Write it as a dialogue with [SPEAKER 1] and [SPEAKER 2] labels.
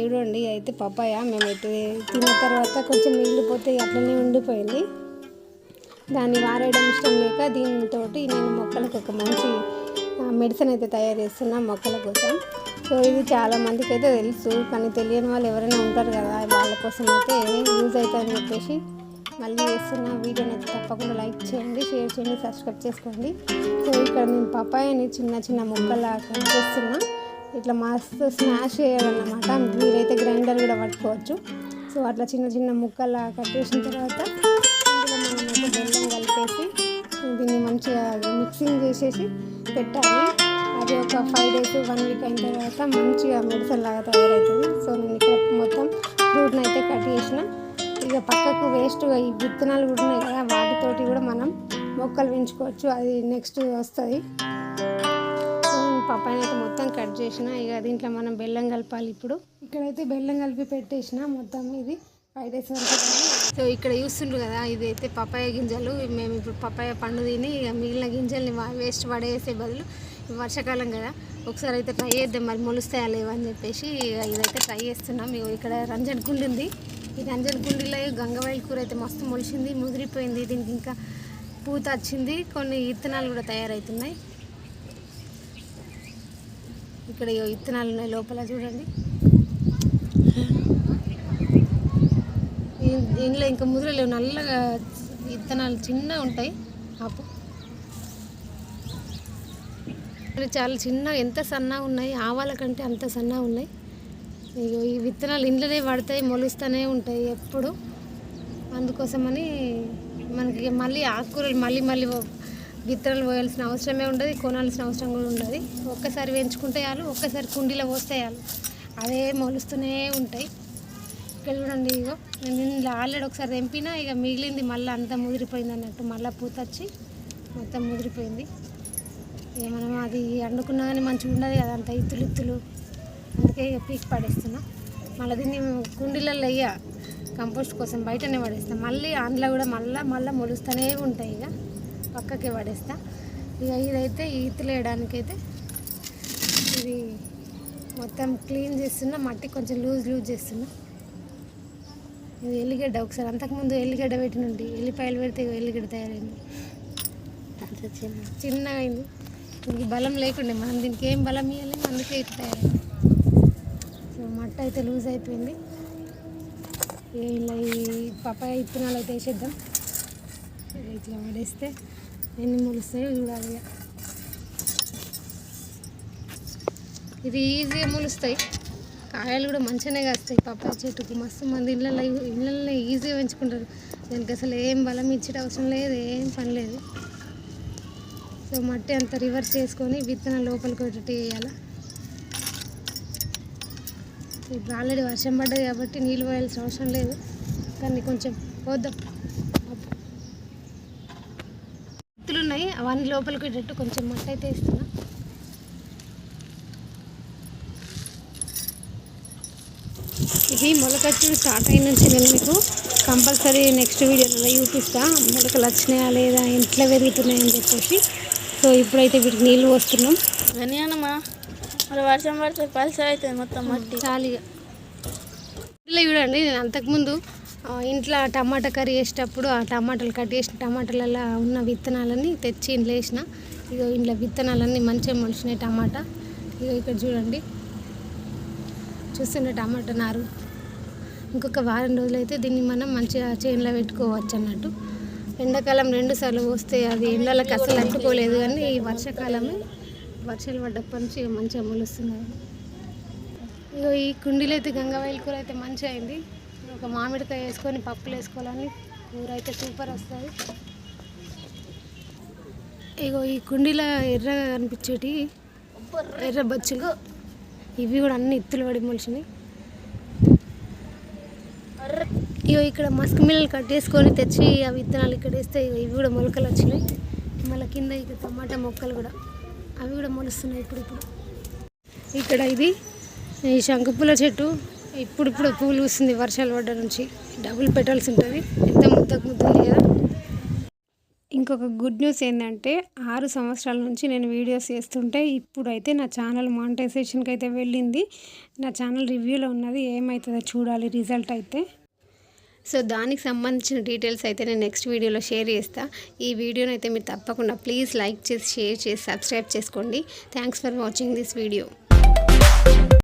[SPEAKER 1] చూడండి అయితే పపాయ మేమైతే తిన్న తర్వాత కొంచెం మిగిలిపోతే అట్లనే ఉండిపోయింది. దాన్ని వారేయడం ఇష్టం లేక దీంతో నేను మొక్కలకు ఒక మంచి మెడిసిన్ అయితే తయారు చేస్తున్నా మొక్కల కోసం. సో ఇది చాలా మందికి అయితే తెలుసు, కానీ తెలియని వాళ్ళు ఎవరైనా ఉంటారు కదా, వాళ్ళ కోసం అయితే యూజ్ అవుతుందని చెప్పేసి మళ్ళీ చేస్తున్న. వీడియోని అయితే తప్పకుండా లైక్ చేయండి, షేర్ చేయండి, సబ్స్క్రైబ్ చేసుకోండి. సో ఇక్కడ నేను పపాయని చిన్న చిన్న ముక్కలా కట్ చేస్తున్నా. ఇట్లా మస్తు స్మాష్ చేయాలన్నమాట. మీరైతే గ్రైండర్ కూడా పట్టుకోవచ్చు. సో అట్లా చిన్న చిన్న ముక్కలా కట్ చేసిన తర్వాత ఇందులో మనమైతే బెల్లం కలిపేసి దీన్ని మంచిగా మిక్సింగ్ చేసేసి పెట్టాలి. అది ఒక 5 days 1 week అయిన తర్వాత మంచిగా మెడిసిన్ లాగా తయారవుతుంది. సో నేను ఇక్కడ మొత్తం ఫ్రూట్ని అయితే కట్ చేసిన. ఇక పక్కకు వేస్ట్గా ఈ విత్తనాలు కూడా ఉన్నాయి కదా, వాటితోటి కూడా మనం మొక్కలు పెంచుకోవచ్చు. అది నెక్స్ట్ వస్తుంది. పపాయ అయితే మొత్తం కట్ చేసిన. ఇక దీంట్లో మనం బెల్లం కలపాలి. ఇప్పుడు ఇక్కడైతే బెల్లం కలిపి పెట్టేసిన మొత్తం. ఇది 5 days వరకు. సో ఇక్కడ చూస్తుండ్రు కదా, ఇది అయితే పపాయ గింజలు. మేము ఇప్పుడు పపాయ పండు తిని ఇక మిగిలిన గింజల్ని వేస్ట్ పడేసే బదులు వర్షాకాలం కదా, ఒకసారి అయితే ట్రై చేద్దాం మరి మొలుస్తాయా లేవా అని చెప్పేసి ఇదైతే ట్రై చేస్తున్నాం. ఇక్కడ రంజన్ గుండి ఉంది. ఈ రంజన్ గుండిలో గంగవాయిల కూర అయితే మస్తు మొలిచింది, ముదిరిపోయింది. దీనికి ఇంకా పూత వచ్చింది, కొన్ని విత్తనాలు కూడా తయారవుతున్నాయి. ఇక్కడ విత్తనాలు ఉన్నాయి లోపల చూడండి. ఇందులో ఇంకా ముద్రలేవు, నల్లగా విత్తనాలు చిన్నగా ఉంటాయి. ఆపు చాలా చిన్నగా, ఎంత సన్నగా ఉన్నాయి, ఆవాల కంటే అంత సన్నగా ఉన్నాయి. ఈ విత్తనాలు ఇంట్లోనే పడతాయి, మొలుస్తూనే ఉంటాయి ఎప్పుడు. అందుకోసమని మనకి మళ్ళీ ఆకుకూరలు మళ్ళీ విత్తనాలు పోయాల్సిన అవసరమే ఉండదు, కొనాల్సిన అవసరం కూడా ఉండదు. ఒక్కసారి పెంచుకుంటే చాలు, ఒక్కసారి కుండీలో పోస్తే చాలు, అదే మొలుస్తూనే ఉంటాయి. ఇక్కడ చూడండి, ఇగో నేను ఇందులో ఆల్రెడీ ఒకసారి తెంపినా, ఇక మిగిలింది మళ్ళీ అంతా ముదిరిపోయింది అన్నట్టు. మళ్ళీ పూత వచ్చి మొత్తం ముదిరిపోయింది. ఇక మనం అది వండుకున్నా కానీ మంచిగా ఉండదు కదా, అంత ఇత్తులు. అందుకే ఇక పీక్ పడేస్తున్నా. మళ్ళీ దీన్ని కుండీలలో వేయ కంపోస్ట్ కోసం బయటనే పడేస్తాం. మళ్ళీ అందులో కూడా మళ్ళీ మొలుస్తూనే ఉంటాయి. ఇక పక్కకే పడేస్తా. ఇక ఇదైతే ఈ ఇత్తులు వేయడానికైతే ఇది మొత్తం క్లీన్ చేస్తున్నా. మట్టి కొంచెం లూజ్ చేస్తున్నా. ఇది ఎల్లిగడ్డ. ఒకసారి అంతకుముందు ఎల్లిగడ్డ పెట్టినండి, ఎల్లిపాయలు పెడితే ఎల్లిగడ్డ తయారైంది. చిన్నగా అయింది. దీనికి బలం లేకుండే, మనం దీనికి ఏం బలం ఇవ్వాలి, అందుకే ఇట్లా తయారైంది. సో మట్టి అయితే లూజ్ అయిపోయింది. ఇలా ఈ పపాయ విత్తనాలు అయితే వేసేద్దాం. ఇట్లా పడేస్తే ఎన్ని మొలుస్తాయో చూడాలి. ఇది ఈజీగా మొలుస్తాయి, కాయలు కూడా మంచిగానే కాస్తాయి. పపాయ చెట్టుకు మస్తు మంది ఇళ్ళల్లో ఈజీగా పెంచుకుంటారు. దానికి అసలు ఏం బలం ఇచ్చే అవసరం లేదు, ఏం పని లేదు. సో మట్టి అంతా రివర్స్ చేసుకొని విత్తనాలు లోపలికి పెట్టేట్టు వేయాలి. ఇప్పుడు ఆల్రెడీ వర్షం పడ్డది కాబట్టి నీళ్ళు పోయాల్సిన అవసరం లేదు, కానీ కొంచెం పోద్దాం. విత్తులు ఉన్నాయి, అవన్నీ లోపలికి పెట్టేట్టు కొంచెం మట్టి అయితే వేస్తున్నా. ఇది మొలకచ్చుడు స్టార్ట్ అయిన నుంచి నేను మీకు కంపల్సరీ నెక్స్ట్ వీడియోలో చూపిస్తా, మొలకలు వచ్చినాయా లేదా, ఇంట్లో పెరుగుతున్నాయని చెప్పేసి. సో ఇప్పుడైతే వీటికి నీళ్ళు పోస్తున్నాం.
[SPEAKER 2] ధనియానమ్మా మరి వర్షం పడితే పల్సర్ అవుతుంది మొత్తం మట్టి
[SPEAKER 1] చాలిగా. ఇట్లా చూడండి, నేను అంతకుముందు ఇంట్లో టమాటా కర్రీ వేసేటప్పుడు ఆ టమాటాలు కట్ చేసిన టమాటాలలో ఉన్న విత్తనాలన్నీ తెచ్చి ఇంట్లో వేసిన. ఇక ఇంట్లో విత్తనాలన్నీ మంచిగా మొలిచినాయి టమాటా. ఇక ఇక్కడ చూడండి, చూస్తుండే టమాటా నారు. ఇంకొక వారం రోజులైతే దీన్ని మనం మంచిగా చేనులో పెట్టుకోవచ్చు అన్నట్టు. ఎండాకాలం 2 సార్లు పోస్తే అది ఎండలకు అసలు అట్టుకోలేదు, కానీ ఈ వర్షాకాలమే వర్షాలు పడ్డప్పటి నుంచి మంచిగా మొలుస్తున్నాయి. ఇక ఈ కుండీలో అయితే గంగవాయిల కూర అయితే మంచిగా అయింది. ఒక మామిడికాయ వేసుకొని పప్పులు వేసుకోవాలని కూర అయితే సూపర్ వస్తుంది. ఇగో ఈ కుండీలో ఎర్రగా కనిపించేటి ఎర్ర బచ్చులు, ఇవి కూడా అన్ని ఇత్తులు పడి మొలిచినాయి. ఇగో ఇక్కడ మస్క్ మిల్లలు కట్ చేసుకొని తెచ్చి ఆ విత్తనాలు ఇక్కడ వేస్తే ఇవి కూడా మొలకలు వచ్చినాయి. మళ్ళీ కింద ఇక టమాటా మొక్కలు కూడా అవి కూడా మొలుస్తున్నాయి ఇప్పుడు. ఇక్కడ ఇది ఈ శంకుపూల చెట్టు ఇప్పుడు పూలు వస్తుంది. వర్షాలు పడ్డ నుంచి డబుల్ పెటల్స్ ఉంటుంది, ఎంత ముద్దకు ముద్ద ఉంది కదా. ఇంకొక గుడ్ న్యూస్ ఏంటంటే 6 సంవత్సరాల నుంచి నేను వీడియోస్ చేస్తుంటే ఇప్పుడైతే నా ఛానల్ మానిటైజేషన్కి అయితే వెళ్ళింది. నా ఛానల్ రివ్యూలో ఉన్నది, ఏమవుతుందో చూడాలి రిజల్ట్ అయితే. సో దానికి సంబంధించిన డీటెయిల్స్ అయితే నేను నెక్స్ట్ వీడియోలో షేర్ చేస్తా. ఈ వీడియోని అయితే మీరు తప్పకుండా ప్లీజ్ లైక్ చేసి, షేర్ చేసి, సబ్స్క్రైబ్ చేసుకోండి. Thanks for watching this video.